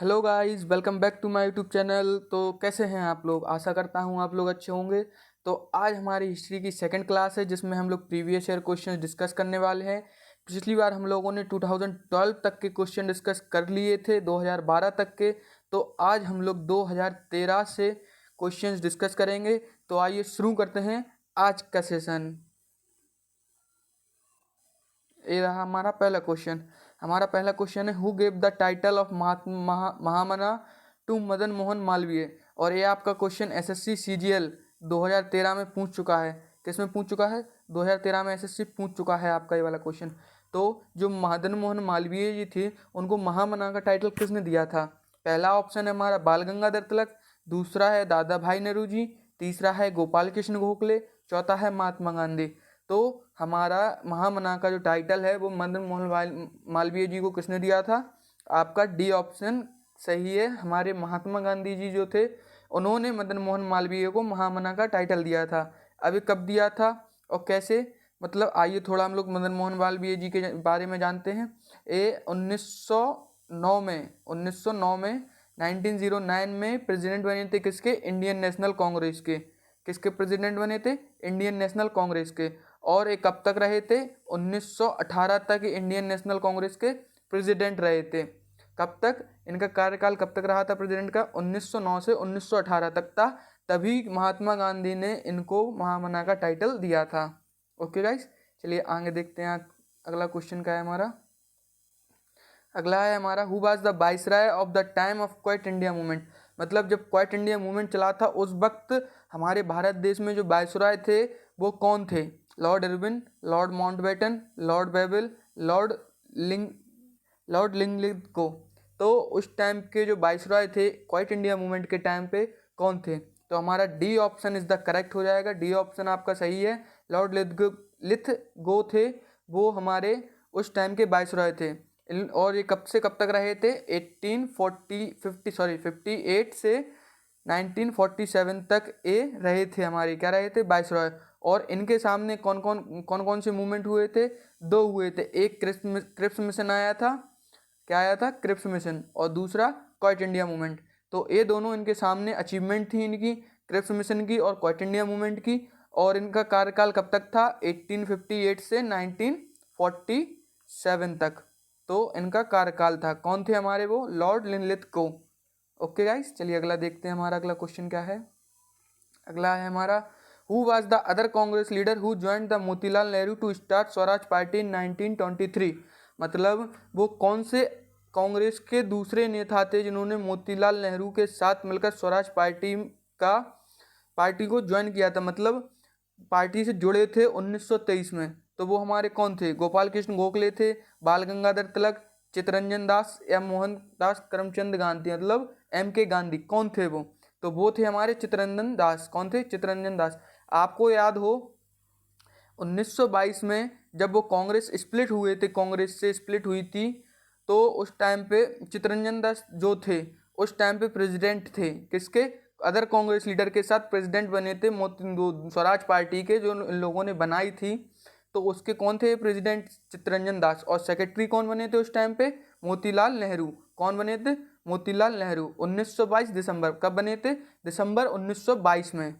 Hello guys, welcome back to my YouTube channel. तो कैसे हैं आप लोग? आशा करता हूं आप लोग अच्छे होंगे। तो आज हमारी हिस्ट्री की सेकंड क्लास है जिसमें हम लोग प्रीवियस ईयर क्वेश्चंस डिस्कस करने वाले हैं। पिछली बार हम लोगों ने 2012 तक के क्वेश्चन डिस्कस कर लिए थे, 2012 तक के। तो आज हम लोग 2013 से क्वेश्चंस डिस्कस करेंगे। तो आइए शुरू करते हैं आज का सेशन। ये रहा हमारा पहला क्वेश्चन। हमारा पहला क्वेश्चन है, who gave the title of Mahamana to Madan Mohan Malviya. और ये आपका क्वेश्चन एसएससी सीजीएल 2013 में पूछ चुका है। किसमें पूछ चुका है? 2013 में एसएससी पूछ चुका है आपका ये वाला क्वेश्चन। तो जो मदन मोहन मालवीय जी थे उनको महामना का टाइटल किसने दिया था? पहला ऑप्शन है हमारा बाल गंगाधर तिलक, दूसरा है दादा भाई नेहरू जी, तीसरा है गोपाल कृष्ण गोखले, चौथा है महात्मा गांधी। तो हमारा महामना का जो टाइटल है वो मदन मोहन मालवीय जी को किसने दिया था? आपका डी ऑप्शन सही है। हमारे महात्मा गांधी जी जो थे उन्होंने मदन मोहन मालवीय को महामना का टाइटल दिया था। अभी कब दिया था और कैसे, मतलब आइए थोड़ा हम लोग मदन मोहन मालवीय जी के बारे में जानते हैं। ये 1909 में 1909 में प्रेसिडेंट बने थे। किसके? इंडियन नेशनल कांग्रेस के। किसके प्रेसिडेंट बने थे? इंडियन नेशनल कांग्रेस के। और ये कब तक रहे थे? 1918 तक इंडियन नेशनल कांग्रेस के प्रेसिडेंट रहे थे। कब तक? इनका कार्यकाल कब तक रहा था प्रेसिडेंट का? 1909 से 1918 तक था। तभी महात्मा गांधी ने इनको महामना का टाइटल दिया था। ओके गाइस, चलिए आगे देखते हैं। अगला क्वेश्चन क्या है हमारा? अगला है हमारा, who was the viceroy of the time of quit India movement. मतलब जब क्विट इंडिया मूवमेंट चला था उस वक्त हमारे भारत देश में जो वाइसराय थे वो कौन थे? Lord Irwin, Lord Mountbatten, Lord Wavell, Lord लिंग लॉर्ड लिंगलिथगो। तो उस टाइम के जो वाइसराय थे क्विट इंडिया मूवमेंट के टाइम पे कौन थे? तो हमारा D option is the correct हो जाएगा। डी ऑप्शन आपका सही है। लॉर्ड लिथगो थे, वो हमारे उस टाइम के वाइसराय थे। और ये कब से कब तक रहे थे? 1858 से 1947 तक ये रहे थे, हमारे क्या रहे थे? वाइसरॉय। और इनके सामने कौन कौन से मूवमेंट हुए थे? दो हुए थे। एक क्रिप्स मिशन आया था। क्या आया था? Cripps mission. और दूसरा क्विट इंडिया मूवमेंट। तो ये दोनों इनके सामने अचीवमेंट थी इनकी, क्रिप्स मिशन की और क्विट इंडिया मूवमेंट की। और इनका कार्यकाल कब तक था? 1858 से 1947 तक। तो इनका कार्यकाल था। कौन थे हमारे वो? Lord Linlithgow. ओके गाइस, चलिए अगला देखते हैं। हमारा अगला क्वेश्चन क्या है? अगला है हमारा, who was the other Congress leader who joined the Motilal Nehru to start Swaraj party in 1923। मतलब वो कौन से कांग्रेस के दूसरे नेता थे जिन्होंने मोतीलाल नेहरू के साथ मिलकर स्वराज पार्टी को ज्वाइन किया था, मतलब पार्टी से जुड़े थे 1923 में। तो वो हमारे कौन थे? गोपाल कृष्ण गोखले थे, बाल गंगाधर तिलक, चित्तरंजन दास या मोहनदास करमचंद गांधी, मतलब एम के गांधी। कौन थे वो? तो वो थे हमारे चित्तरंजन दास। कौन थे? चित्तरंजन दास। आपको याद हो 1922 में जब वो कांग्रेस स्प्लिट हुए थे, कांग्रेस से स्प्लिट हुई थी, तो उस टाइम पे चित्तरंजन दास जो थे उस टाइम पे प्रेसिडेंट थे। किसके? अदर कांग्रेस लीडर के साथ प्रेसिडेंट बने थे स्वराज पार्टी के, जो इन लोगों ने बनाई थी। तो उसके कौन थे प्रेसिडेंट? चित्तरंजन दास। और सेक्रेटरी कौन बने थे उस टाइम पे? मोतीलाल नेहरू। कौन बने थे? मोतीलाल नेहरू। 1922 दिसंबर, कब बने थे? दिसंबर 1922 में।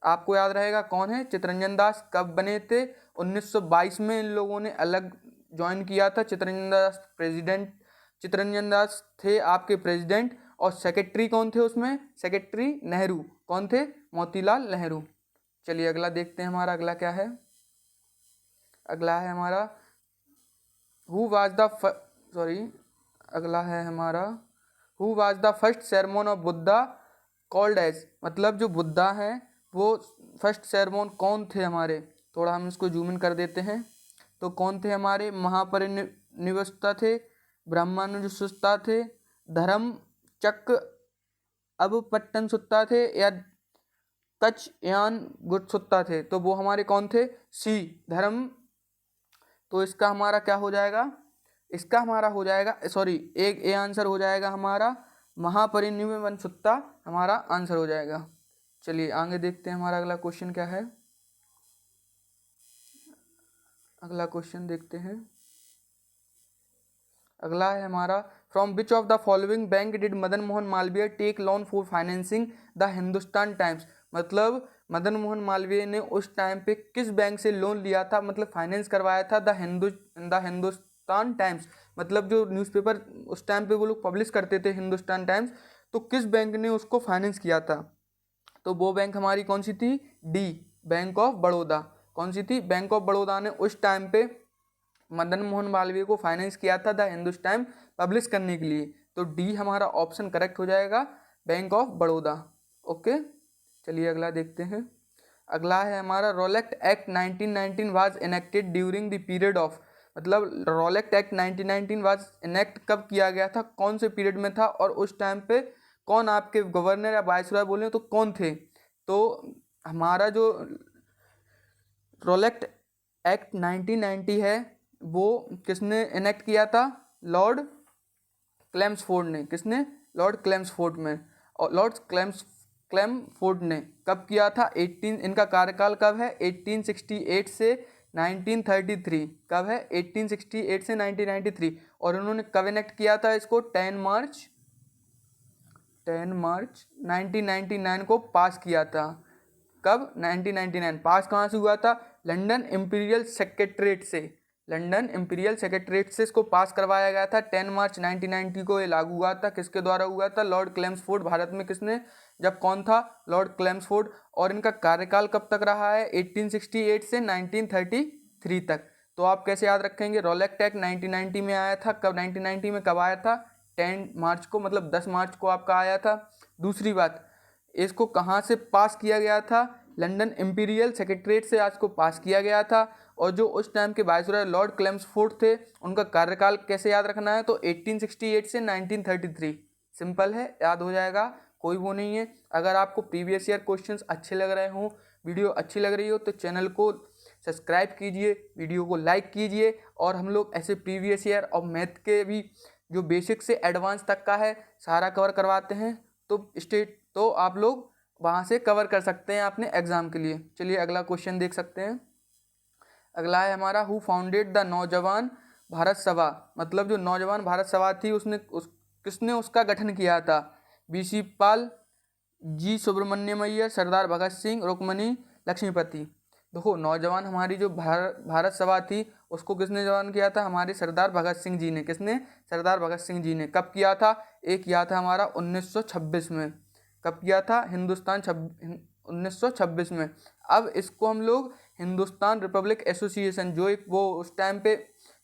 आपको याद रहेगा कौन है? चित्तरंजन दास। कब बने थे? 1922 में इन लोगों ने अलग ज्वाइन किया था। चित्तरंजन दास थे आपके प्रेसिडेंट। और सेक्रेटरी कौन थे उसमें? सेक्रेटरी नेहरू। कौन थे? मोतीलाल नेहरू। चलिए अगला देखते हैं। हमारा अगला क्या है? अगला है हमारा, हु वाज द सॉरी अगला है हमारा, who was the first sermon of Buddha called as. मतलब जो बुद्धा है वो फर्स्ट सेरेमन कौन थे हमारे? थोड़ा हम इसको जूम इन कर देते हैं। तो कौन थे हमारे? महापरिनिवसता थे, ब्रह्मानुज थे, धर्म चक अबपट्टन सुत्ता थे, या कच यान गुटसुत्ता थे। तो वो हमारे कौन थे? सी, धर्म। तो इसका हमारा क्या हो जाएगा? इसका हमारा हो जाएगा, सॉरी, एक ए आंसर हो जाएगा हमारा महापरिनिर्वाण सुत्ता, हमारा आंसर हो जाएगा। चलिए आगे देखते हैं। हमारा अगला क्वेश्चन क्या है? अगला क्वेश्चन देखते हैं। अगला है हमारा, from which of the following bank did Madan Mohan Malviya take loan for financing the Hindustan Times. मतलब मदन मोहन मालवीय ने उस टाइम पे किस बैंक से लोन लिया था, मतलब फाइनेंस करवाया था द हिंदुस्तान टाइम्स, मतलब जो न्यूज़पेपर उस टाइम पे वो लोग पब्लिश करते थे हिंदुस्तान टाइम्स, तो किस बैंक ने उसको फाइनेंस किया था। तो वो बैंक हमारी कौन सी थी, डी, बैंक ऑफ बड़ौदा। कौन सी थी, बैंक ऑफ बड़ौदा ने उस टाइम पे मदन मोहन मालवीय को फाइनेंस किया था द हिंदुस्तान पब्लिश करने के लिए। तो डी हमारा ऑप्शन करेक्ट हो जाएगा, बैंक ऑफ बड़ौदा। ओके, चलिए अगला देखते हैं। अगला है हमारा रोलेक्ट act 1919 was enacted during the period of, मतलब रोलेक्ट एक्ट 1919 वाज इनेक्ट कब किया गया था, कौन से पीरियड में था, और उस टाइम पे कौन आपके गवर्नर या वायसरॉय बोले तो कौन थे। तो हमारा जो रोलेक्ट एक्ट 1990 है वो किसने इनेक्ट किया था, लॉर्ड क्लेम्सफोर्ड ने। किसने, लॉर्ड क्लेम्सफोर्ड में। और लॉर्ड क्लेमफोर्ड ने कब किया था, 18, इनका कार्यकाल कब है, 1868 से 1933। कब है, 1868 से 1993। और उन्होंने कब इनेक्ट किया था इसको, 10 मार्च 1999 को पास किया था। कब, 1999। पास कहाँ से हुआ था, लंदन इंपीरियल सेक्रेटरीट से। लंदन इंपीरियल सेक्रेटरीट से इसको पास करवाया गया था। 10 मार्च 1990 को ये लागू हुआ था। किसके द्वारा हुआ था, लॉर्ड क्लेम्सफोर्ड। भारत में किसने, जब कौन था, लॉर्ड क्लेम्सफोर्ड। और इनका कार्यकाल कब तक रहा है, 1868 से 1933 तक। तो आप कैसे याद रखेंगे, रोलेक्ट एक्ट 1990 में आया था। कब, 1990 में कब आया था, 10 मार्च को, मतलब 10 मार्च को आपका आया था। दूसरी बात, इसको कहाँ से पास किया गया था, लंदन इंपीरियल सेक्रेटरीट से आज को पास किया गया था। और जो उस टाइम के वायसरॉय लॉर्ड क्लेम्सफोर्ड थे, उनका कार्यकाल कैसे याद रखना है, तो 1868 से 1933। सिंपल है, याद हो जाएगा, कोई वो नहीं है। अगर आपको प्रीवियस ईयर क्वेश्चंस अच्छे लग रहे हों, वीडियो अच्छी लग रही हो, तो चैनल को सब्सक्राइब कीजिए, वीडियो को लाइक कीजिए। और हम लोग ऐसे प्रीवियस ईयर और मैथ के भी जो बेसिक से एडवांस तक का है सारा कवर करवाते हैं। तो आप लोग वहाँ से कवर कर सकते हैं अपने एग्जाम के लिए। चलिए अगला क्वेश्चन देख सकते हैं। अगला है हमारा, हु फाउंडेड द नौजवान भारत सभा। मतलब जो नौजवान भारत सभा थी किसने उसका गठन किया था, बीसी पाल, जी सुब्रमण्यम अय्यर, सरदार भगत सिंह, रुक्मणी लक्ष्मीपति। देखो, नौजवान हमारी जो भारत सभा थी उसको किसने जवान किया था, हमारे सरदार भगत सिंह जी ने। किसने, सरदार भगत सिंह जी ने। कब किया था, एक किया था हमारा 1926 में। कब किया था, 1926 में। अब इसको हम लोग हिंदुस्तान रिपब्लिक एसोसिएशन, जो एक वो उस टाइम पे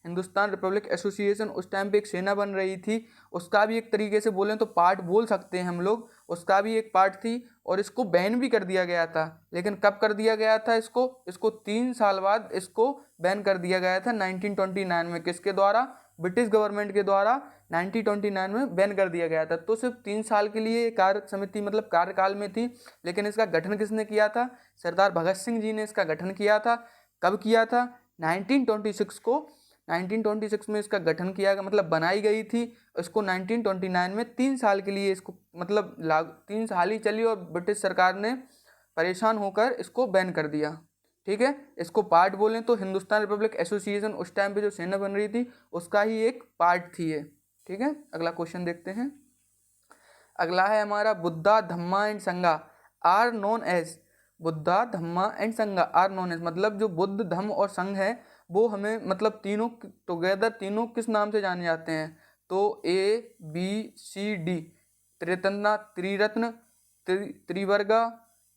हिंदुस्तान रिपब्लिक एसोसिएशन उस टाइम पे एक सेना बन रही थी, उसका भी एक तरीके से बोलें तो पार्ट बोल सकते हैं हम लोग, उसका भी एक पार्ट थी। और इसको बैन भी कर दिया गया था। लेकिन कब कर दिया गया था इसको 3 साल बाद इसको बैन कर दिया गया था 1929 में। किसके द्वारा, ब्रिटिश गवर्नमेंट के द्वारा 1929 में बैन कर दिया गया था। तो सिर्फ 3 साल के लिए कार्य समिति मतलब कार्यकाल में थी। लेकिन इसका गठन किसने किया था, सरदार भगत सिंह जी ने इसका गठन किया था। कब किया था, 1926 को। 1926 में इसका गठन किया गया, मतलब बनाई गई थी। इसको 1929 में 3 साल के लिए इसको मतलब 3 साल ही चली और ब्रिटिश सरकार ने परेशान होकर इसको बैन कर दिया। ठीक है, इसको पार्ट बोलें तो हिंदुस्तान रिपब्लिक एसोसिएशन उस टाइम पे जो सेना बन रही थी उसका ही एक पार्ट थी ये। ठीक है, अगला क्वेश्चन देखते हैं। अगला है हमारा, Buddha Dhamma and Sangha are known as. Buddha Dhamma and Sangha are known as, मतलब जो बुद्ध धम्म और संघ है वो हमें मतलब तीनों टुगेदर तीनों किस नाम से जाने जाते हैं, तो ABCD, त्रिरत्न, त्रिवर्गा,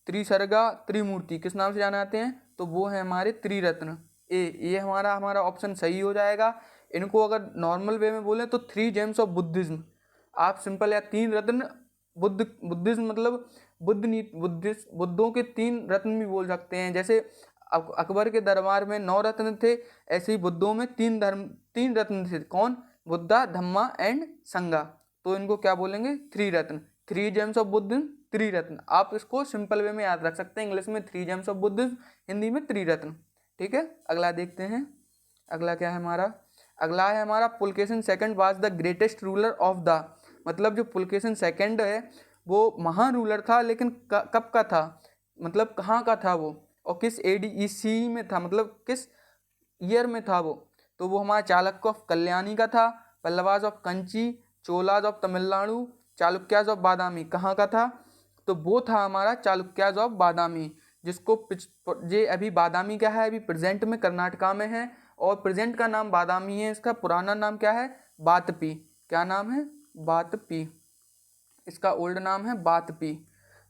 त्रिसर्गा, त्रिमूर्ति, किस नाम से जाने जाते हैं, तो वो है हमारे त्रिरत्न। ये हमारा ऑप्शन सही हो जाएगा। इनको अगर नॉर्मल वे में बोलें तो 3 जेम्स ऑफ बुद्धिज्म। आप सिंपल या 3 रत्न बुद्धिज्म मतलब बुद्धों के 3 रत्न भी बोल सकते हैं। जैसे अकबर के दरबार में 9 रत्न थे, ऐसे ही बुद्धों में 3 रत्न थे। कौन, बुद्धा धम्मा एंड संघा। तो इनको क्या बोलेंगे, 3 रत्न, 3 जेम्स ऑफ बुद्धिज्म, 3 रत्न। आप इसको सिंपल वे में याद रख सकते हैं, इंग्लिश में 3 जेम्स ऑफ बुद्धिज्म, हिंदी में 3 रत्न। ठीक है, अगला देखते हैं। अगला क्या है हमारा, अगला है हमारा, Pulakeshin second was the greatest ruler of the. मतलब जो पुलकेशिन सेकंड है वो महान रूलर था, लेकिन कब का था, मतलब कहाँ का था वो, और किस AD में था, मतलब किस ईयर में था वो। तो वो हमारा चाणक्य ऑफ कल्याणी का था, Pallavas of Kanchi, Cholas of Tamil Nadu, Chalukyas of Badami, कहाँ का था? तो वो था हमारा चालुक्याज ऑफ बादामी, जिसको ये अभी बादामी क्या है, अभी प्रेजेंट में कर्नाटका में है, और प्रेजेंट का नाम बादामी है। इसका पुराना नाम क्या है? वातपी। क्या नाम है? वातपी। इसका ओल्ड नाम है वातपी।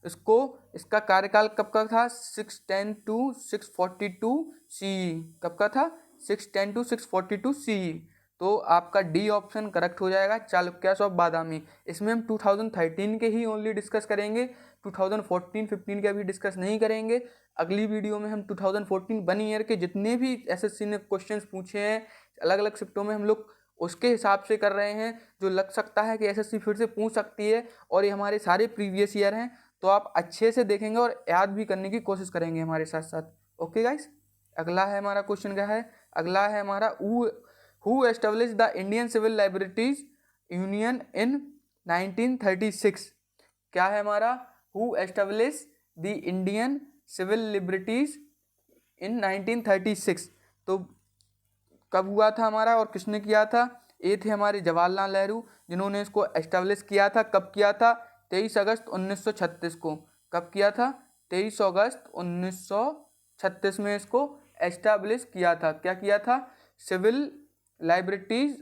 इसका कार्यकाल कब का था? 610 टू 642 CE। कब का था? 610 टू 642 CE। तो आपका डी ऑप्शन करेक्ट हो जाएगा, चालुक्यास ऑफ बादामी। इसमें हम 2013 के ही ओनली डिस्कस करेंगे, 2014-15 के अभी डिस्कस नहीं करेंगे। अगली वीडियो में हम 2014 1 ईयर के जितने भी एसएससी ने क्वेश्चंस पूछे हैं अलग अलग शिफ्टों में, हम लोग उसके हिसाब से कर रहे हैं, जो लग सकता है कि एसएससी फिर से पूछ सकती है, और ये हमारे सारे प्रीवियस ईयर हैं, तो आप अच्छे से देखेंगे और याद भी करने की कोशिश करेंगे हमारे साथ साथ। ओके गाइस, अगला है हमारा क्वेश्चन क्या है? अगला है हमारा who establish the Indian Civil Liberties Union in 1936। क्या है हमारा? Who establish the Indian Civil Liberties in 1936। तो कब हुआ था हमारा और किसने किया था? ये थे हमारे जवाहरलाल नेहरू, जिन्होंने इसको एस्टेब्लिश किया था। कब किया था? 23 अगस्त 1936 को। कब किया था? 23 अगस्त 1936 में इसको एस्टेब्लिश किया था। क्या किया था? Civil liberties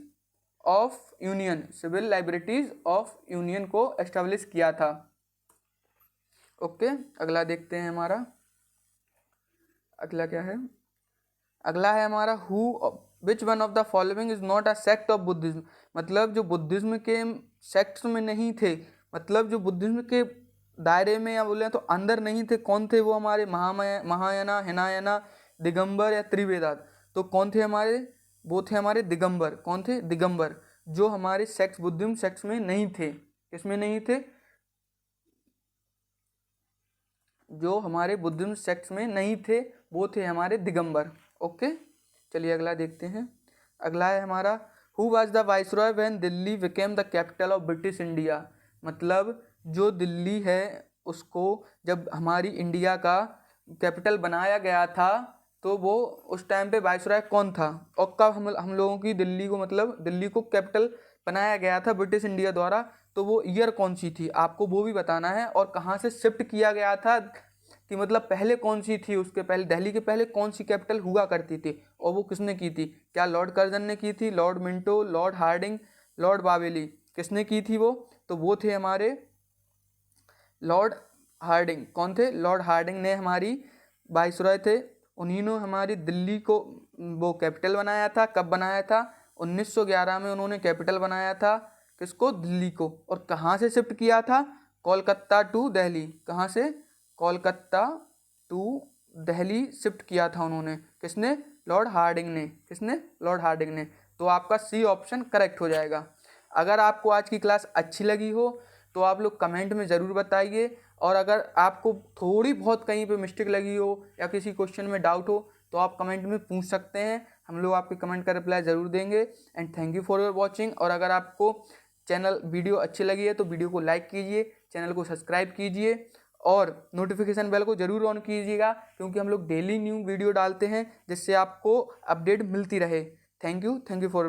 of union, civil liberties of union को एस्टेब्लिश किया था। ओके, अगला देखते हैं हमारा अगला क्या है। अगला है हमारा which one of the following is not a sect of Buddhism. मतलब जो बुद्धिज्म के सेक्ट्स में नहीं थे, मतलब जो बुद्धिज्म के दायरे में या बोले तो अंदर नहीं थे, कौन थे वो? हमारे महायाना, हिनायाना, दिगंबर या त्रिवेदात। तो कौन थे हमारे? वो थे हमारे दिगंबर। कौन थे? दिगंबर, जो हमारे सेक्ट्स बुद्धिज्म सेक्ट्स में नहीं थे। किसमें नहीं थे? जो हमारे बुद्धिज्म सेक्ट्स में नहीं थे वो थे हमारे दिगंबर। ओके, चलिए अगला देखते हैं। अगला है हमारा who was the viceroy when Delhi became the capital of British India. मतलब जो दिल्ली है उसको जब हमारी इंडिया का कैपिटल बनाया गया था, तो वो उस टाइम पे वाइसरॉय कौन था, और कब हम लोगों की दिल्ली को, मतलब दिल्ली को कैपिटल बनाया गया था ब्रिटिश इंडिया द्वारा, तो वो ईयर कौन सी थी आपको वो भी बताना है, और कहाँ से शिफ्ट किया गया था, कि मतलब पहले कौन सी थी, उसके पहले दिल्ली के पहले कौन सी कैपिटल हुआ करती थी, और वो किसने की थी? क्या लॉर्ड कर्जन ने की थी, Lord Minto, Lord Hardinge, Lord Wavell? किसने की थी वो? तो वो थे हमारे लॉर्ड हार्डिंग। कौन थे? लॉर्ड हार्डिंग ने हमारी वाइसरॉय थे, उन्हीं ने हमारी दिल्ली को वो कैपिटल बनाया था। कब बनाया था? 1911 में उन्होंने कैपिटल बनाया था। किसको? दिल्ली को। और कहाँ से शिफ्ट किया था? कोलकाता टू दिल्ली। कहाँ से? कोलकाता टू दिल्ली शिफ्ट किया था उन्होंने। किसने? लॉर्ड हार्डिंग ने। किसने? लॉर्ड हार्डिंग ने। तो आपका सी ऑप्शन करेक्ट हो जाएगा। अगर आपको आज की क्लास अच्छी लगी हो तो आप लोग कमेंट में ज़रूर बताइए, और अगर आपको थोड़ी बहुत कहीं पे मिस्टेक लगी हो या किसी क्वेश्चन में डाउट हो तो आप कमेंट में पूछ सकते हैं, हम लोग आपके कमेंट का रिप्लाई ज़रूर देंगे। And thank you for your watching. और अगर आपको वीडियो अच्छी लगी है तो वीडियो को लाइक कीजिए, चैनल को सब्सक्राइब कीजिए, और नोटिफिकेशन बेल को ज़रूर ऑन कीजिएगा, क्योंकि हम लोग डेली न्यू वीडियो डालते हैं जिससे आपको अपडेट मिलती रहे। Thank you for